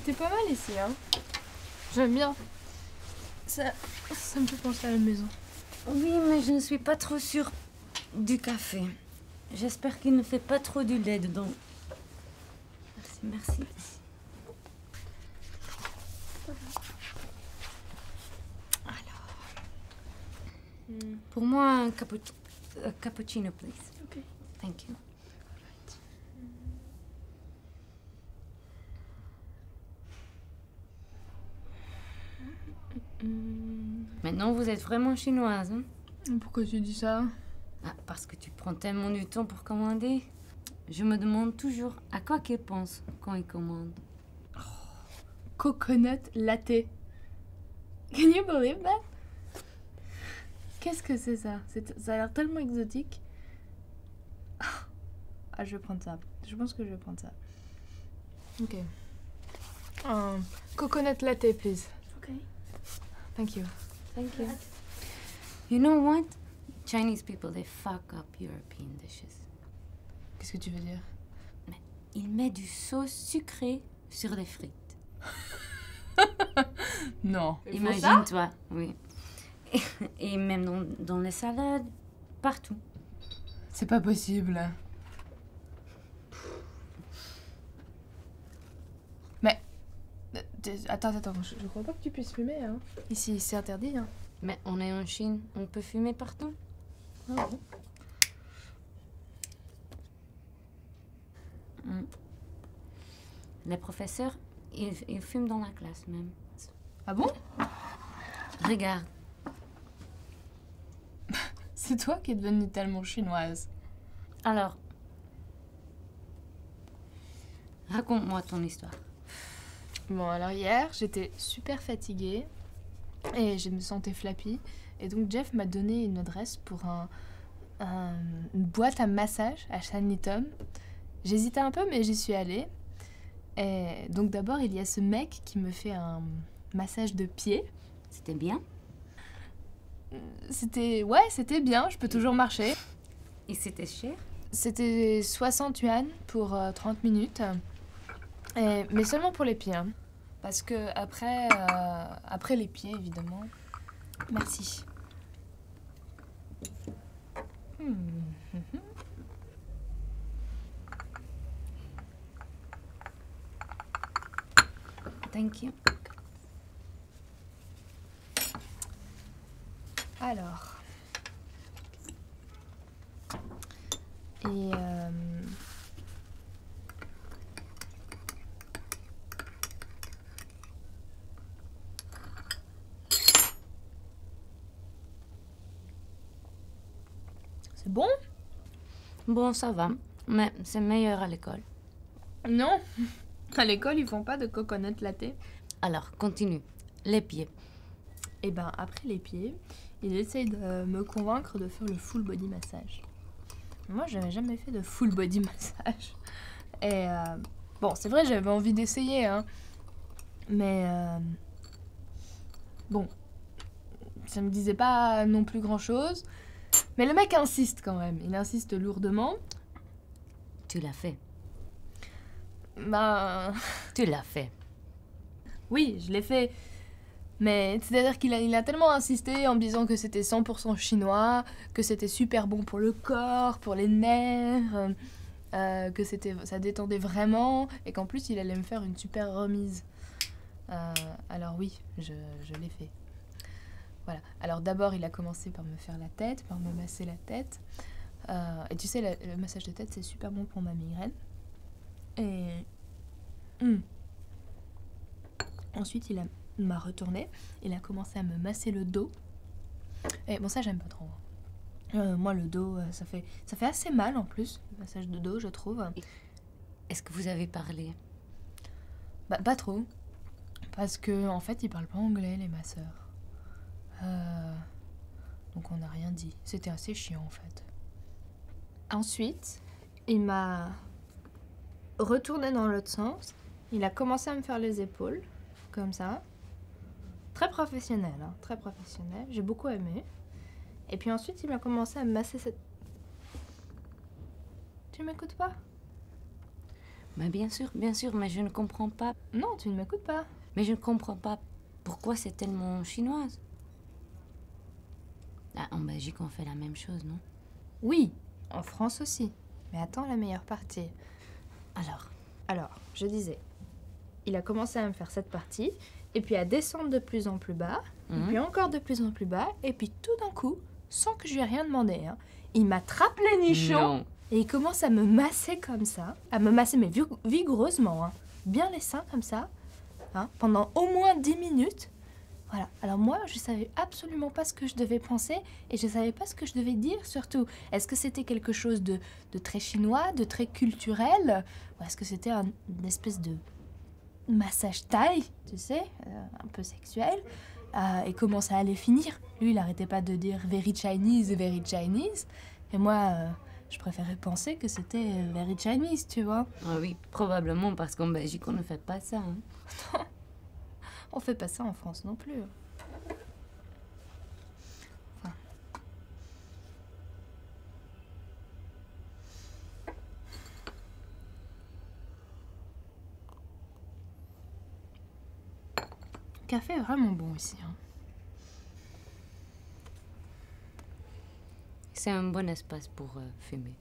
C'était pas mal ici, hein. J'aime bien. Ça me fait penser à la maison. Oui, mais je ne suis pas trop sûre du café. J'espère qu'il ne fait pas trop du lait dedans. Merci. Alors, pour moi, un cappuccino, please. Ok. Thank you. Maintenant, vous êtes vraiment chinoise, hein? Pourquoi tu dis ça? Ah, parce que tu prends tellement du temps pour commander. Je me demande toujours à quoi qu'ils pensent quand ils commandent. Coconut latte. Can you believe that? Qu'est-ce que c'est ça? Ça a l'air tellement exotique. Ah, je vais prendre ça. Je pense que je vais prendre ça. Ok. Coconut latte, please. Ok. Thank you. Thank you. You know what? Chinese people, they fuck up European dishes. Qu'est-ce que tu veux dire? Mais ils mettent du sauce sucrée sur les frites. Non. Imagine-toi, oui. Et même dans les salades, partout. C'est pas possible. Mais... Attends, je crois pas que tu puisses fumer, hein. Ici, c'est interdit, hein. Mais on est en Chine, on peut fumer partout. Ah bon? Les professeurs, ils fument dans la classe même. Ah bon? Regarde. C'est toi qui es devenue tellement chinoise. Alors, raconte-moi ton histoire. Bon, alors hier, j'étais super fatiguée et je me sentais flappy. Et donc Jeff m'a donné une adresse pour une boîte à massage à Shanlitom. J'hésitais un peu, mais j'y suis allée. Et donc d'abord, il y a ce mec qui me fait un massage de pied. C'était bien? C'était bien, je peux toujours marcher. Et c'était cher? C'était 60 yuan pour 30 minutes. Mais seulement pour les pieds. Hein. Parce que après les pieds, évidemment. Merci. Thank you. Alors. C'est bon? Bon, ça va. Mais c'est meilleur à l'école. Non. À l'école, ils font pas de coconut latte. Alors, continue. Les pieds. Et ben, après les pieds, il essaye de me convaincre de faire le full body massage. Moi, j'avais jamais fait de full body massage. Et bon, c'est vrai, j'avais envie d'essayer, hein. Mais bon, ça me disait pas non plus grand-chose. Mais le mec insiste quand même. Il insiste lourdement. Tu l'as fait. Ben... Tu l'as fait. Oui, je l'ai fait. Mais c'est-à-dire qu'il a tellement insisté en me disant que c'était 100% chinois, que c'était super bon pour le corps, pour les nerfs, que ça détendait vraiment, et qu'en plus il allait me faire une super remise. Alors oui, je l'ai fait. Voilà. Alors d'abord il a commencé par me faire la tête, par me masser la tête. Et tu sais, le massage de tête c'est super bon pour ma migraine. Et... Ensuite il m'a retourné, il a commencé à me masser le dos. Et bon, ça j'aime pas trop. Moi le dos, ça fait assez mal en plus, le massage de dos je trouve. Est-ce que vous avez parlé? Bah pas trop, parce que en fait ils parlent pas anglais les masseurs. Donc on n'a rien dit, c'était assez chiant en fait. Ensuite, il m'a retourné dans l'autre sens, il a commencé à me faire les épaules, comme ça. Très professionnel, hein, très professionnel. J'ai beaucoup aimé. Et puis ensuite, il a commencé à me masser cette... Tu m'écoutes pas? Mais bien sûr, mais je ne comprends pas. Non, tu ne m'écoutes pas. Mais je ne comprends pas pourquoi c'est tellement chinoise. Ah, en Belgique, on fait la même chose, non? Oui, en France aussi. Mais attends la meilleure partie. Alors, je disais, il a commencé à me faire cette partie, et puis à descendre de plus en plus bas, et puis encore de plus en plus bas, et puis tout d'un coup, sans que je lui ai rien demandé, hein, il m'attrape les nichons, Non. et il commence à me masser comme ça, à me masser mais vigoureusement, hein, bien les seins comme ça, hein, pendant au moins 10 minutes. Voilà. Alors moi, je savais absolument pas ce que je devais penser et je savais pas ce que je devais dire surtout. Est-ce que c'était quelque chose de très chinois, de très culturel, ou est-ce que c'était une espèce de massage thaï, tu sais, un peu sexuel, et comment ça allait finir? Lui, il arrêtait pas de dire very Chinese, et moi, je préférais penser que c'était very Chinese, tu vois. Ah oui, probablement parce qu'en Belgique, on ne fait pas ça. Hein. On fait pas ça en France non plus. Enfin. Le café est vraiment bon ici. Hein. C'est un bon espace pour fumer.